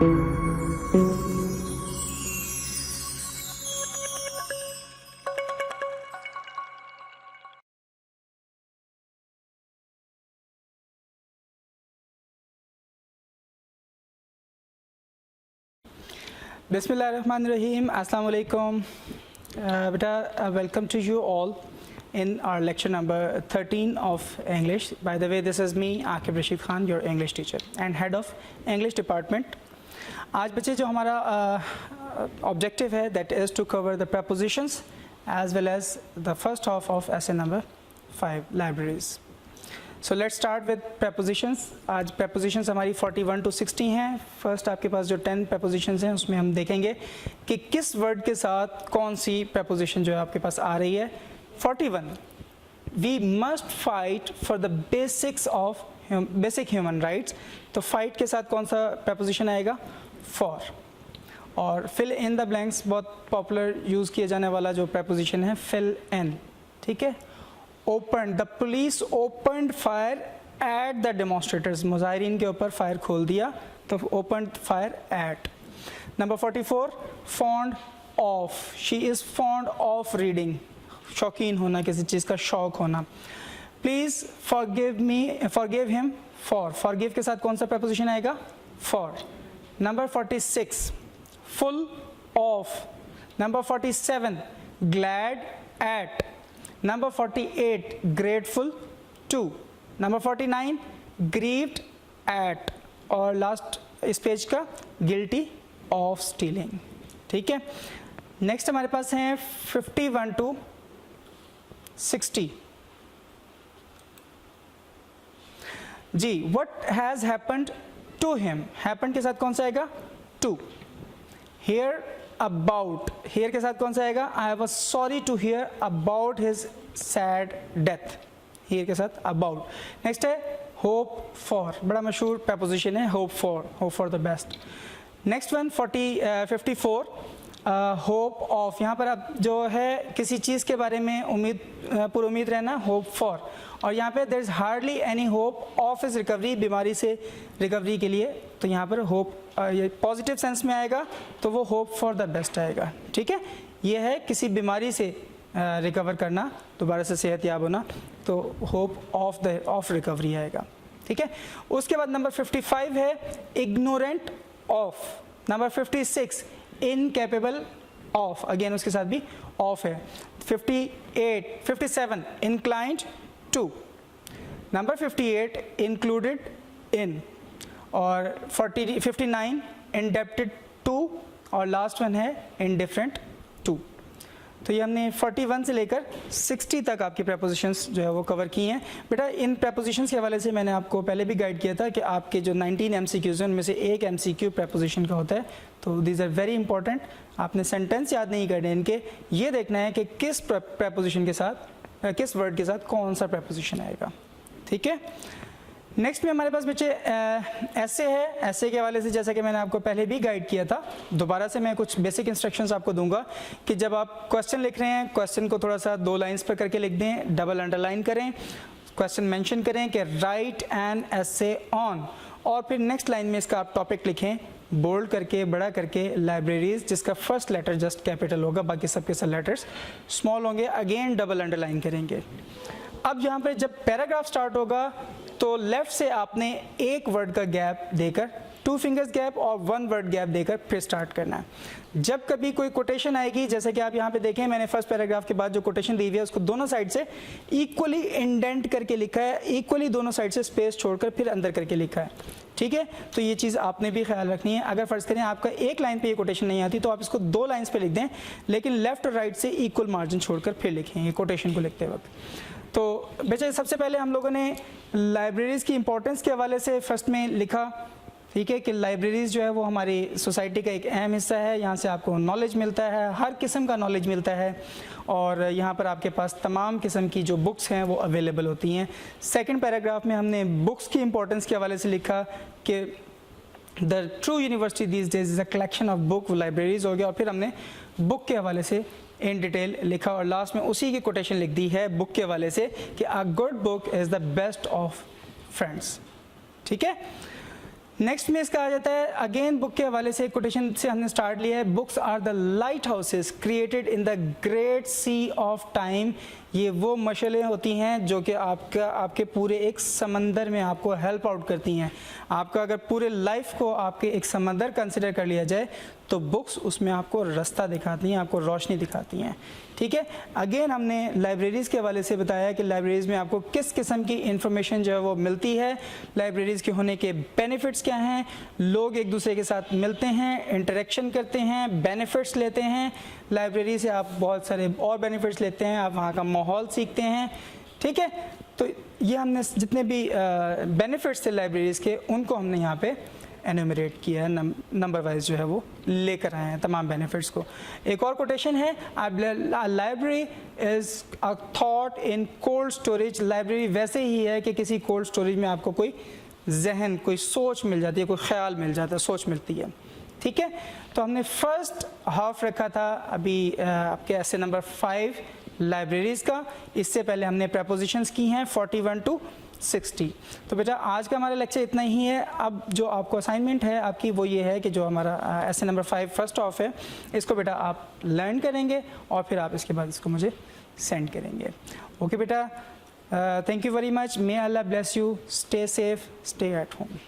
Bismillahirrahmanirrahim. Assalamu alaikum. Welcome to you all in our lecture number 13 of English. By the way, this is me, Akib Rashid Khan, your English teacher and head of English department. आज बच्चे जो हमारा objective है, that is to cover the prepositions as well as the first half of essay number 5, libraries. So let's start with prepositions. आज prepositions हमारी 41 to 60 हैं. First आपके पास जो 10 prepositions हैं उसमें हम देखेंगे कि किस word के साथ कौन सी preposition जो है आपके पास आ रही है. 41. We must fight for the basics of basic human rights. तो fight के साथ कौन सा preposition आएगा? For. और fill in the blanks बहुत popular use किए जाने वाला जो preposition है fill in. ठीक है? Opened, the police opened fire at the demonstrators. मुजाहिरीन के ऊपर फायर खोल दिया तो opened fire at. Number 44, fond of. She is fond of reading. शौकीन होना, किसी चीज़ का शौक होना. Please forgive him for. Forgive के साथ कौन सा preposition आएगा? For. Number 46, full of. Number 47, glad at. Number 48, grateful to. Number 49, grieved at. और लास्ट इस पेज का guilty of stealing. ठीक है. नेक्स्ट हमारे पास हैं 51 to 60. Ji, what has happened to him? Happened के साथ कौन सा आएगा? To. Here about. Here के साथ कौन सा आएगा? I was sorry to hear about his sad death. Here के साथ about. Next है hope for. बड़ा मशहूर preposition है hope for. Hope for the best. Next one 54. Hope of. यहाँ पर अब जो है किसी चीज़ के बारे में पुरुमीद रहना hope for. और यहाँ पे there is hardly any hope of his recovery. बीमारी से रिकवरी के लिए तो यहाँ पर hope ये पॉजिटिव सेंस में आएगा तो वो होप फॉर द बेस्ट आएगा. ठीक है, ये है किसी बीमारी से रिकवर करना, दोबारा से सेहत याब होना, तो होप ऑफ रिकवरी आएगा. ठीक है, उसके बाद नंबर 55 है ignorant of. Number 56 incapable of. Again उसके साथ भी ऑफ है. 57 inclined to. Number 58 included in. और 59 इंडेप्टेड टू. और लास्ट वन है इंडिफरेंट टू. तो ये हमने 41 से लेकर 60 तक आपकी prepositions जो है वो कवर की हैं. बेटा इन prepositions के हवाले से मैंने आपको पहले भी गाइड किया था कि आपके जो 19 MCQs हैं उनमें से एक MCQ preposition का होता है. तो these are very important. आपने सेंटेंस याद नहीं करने इनके, ये देखना है कि किस preposition के साथ किस वर्ड के साथ कौन सा preposition आएगा. ठीक है. नेक्स्ट में हमारे पास बच्चे ऐसे है. ऐसे के हवाले से जैसा कि मैंने आपको पहले भी गाइड किया था, दोबारा से मैं कुछ बेसिक इंस्ट्रक्शंस आपको दूंगा कि जब आप क्वेश्चन लिख रहे हैं, क्वेश्चन को थोड़ा सा 2 लाइंस पर करके लिख दें, डबल अंडरलाइन करें, क्वेश्चन मेंशन करें कि राइट एन एसे ऑन, और फिर नेक्स्ट लाइन में इसका आप टॉपिक लिखें बोल्ड करके, बड़ा करके, लाइब्रेरीज, जिसका फर्स्ट लेटर जस्ट कैपिटल होगा, बाकी सबके सब लेटर्स स्मॉल होंगे. अगेन डबल अंडरलाइन करेंगे. अब यहाँ पे जब पैराग्राफ स्टार्ट होगा तो लेफ्ट से आपने एक वर्ड का गैप देकर, 2 फिंगर्स गैप और 1 वर्ड गैप देकर फिर स्टार्ट करना है. जब कभी कोई कोटेशन आएगी, जैसे कि आप यहाँ पे देखें, मैंने फर्स्ट पैराग्राफ के बाद जो कोटेशन दी हुई है उसको दोनों साइड से इक्वली इंडेंट करके लिखा है, इक्वली दोनों साइड से स्पेस छोड़कर फिर अंदर करके लिखा है. ठीक है, तो ये चीज़ आपने भी ख्याल रखनी है. अगर फर्ज करें आपका एक लाइन पे ये कोटेशन नहीं आती तो आप इसको 2 लाइन्स पे लिख दें, लेकिन लेफ्ट और राइट से इक्वल मार्जिन छोड़कर फिर लिखें ये कोटेशन को लिखते वक्त. तो बेचा सबसे पहले हम लोगों ने लाइब्रेरीज़ की इंपॉर्टेंस के हवाले से फर्स्ट में लिखा. ठीक है, कि लाइब्रेरीज़ जो है वो हमारी सोसाइटी का एक अहम हिस्सा है. यहाँ से आपको नॉलेज मिलता है, हर किस्म का नॉलेज मिलता है, और यहाँ पर आपके पास तमाम किस्म की जो बुक्स हैं वो अवेलेबल होती हैं. सेकंड पैराग्राफ में हमने बुक्स की इंपॉर्टेंस के हवाले से लिखा कि the true university these days is a collection of book. Libraries हो गया, और फिर हमने बुक के हवाले से इन डिटेल लिखा, और लास्ट में उसी की कोटेशन लिख दी है बुक के हवाले से कि a good book is the best of friends. ठीक है. नेक्स्ट में इसका आ जाता है, अगेन बुक के हवाले से कोटेशन से हमने स्टार्ट लिया है, books are the lighthouses created in the great sea of time. ये वो मशलें होती हैं जो कि आपके पूरे एक समंदर में आपको हेल्प आउट करती हैं। आपका अगर पूरे लाइफ को आपके एक समंदर कंसिडर कर लिया जाए तो बुक्स उसमें आपको रास्ता दिखाती हैं, आपको रोशनी दिखाती हैं। ठीक है, अगेन हमने लाइब्रेरीज़ के हवाले से बताया कि लाइब्रेरीज़ में आपको किस किस्म की इंफॉर्मेशन जो है वो मिलती है, लाइब्रेरीज़ के होने के बेनिफिट्स क्या हैं, लोग एक दूसरे के साथ मिलते हैं, इंटरेक्शन करते हैं, बेनिफिट्स लेते हैं, लाइब्रेरी से आप बहुत सारे और बेनिफिट्स लेते हैं, आप वहाँ का माहौल सीखते हैं। ठीक है, तो ये हमने जितने भी बेनिफिट्स थे लाइब्रेरीज़ के उनको हमने यहाँ पे एनुमरेट किया है, नंबर वाइज जो है वो लेकर आए हैं तमाम बेनिफिट्स को। एक और कोटेशन है, library is a thought in cold storage. Library वैसे ही है कि किसी कोल्ड स्टोरेज में आपको कोई जहन, कोई सोच मिल जाती है, कोई ख्याल मिल जाता है, सोच मिलती है। ठीक है, तो हमने फर्स्ट हाफ रखा था अभी आपके ऐसे नंबर 5 लाइब्रेरीज़ का। इससे पहले हमने प्रपोजिशंस की हैं 41 to 60। तो बेटा आज का हमारा लेक्चर इतना ही है। अब जो आपको असाइनमेंट है आपकी वो ये है कि जो हमारा ऐसे नंबर 5 फर्स्ट ऑफ है, इसको बेटा आप लर्न करेंगे और फिर आप इसके बाद इसको मुझे सेंड करेंगे। ओके बेटा, thank you very much, may Allah bless you, stay safe, stay at home.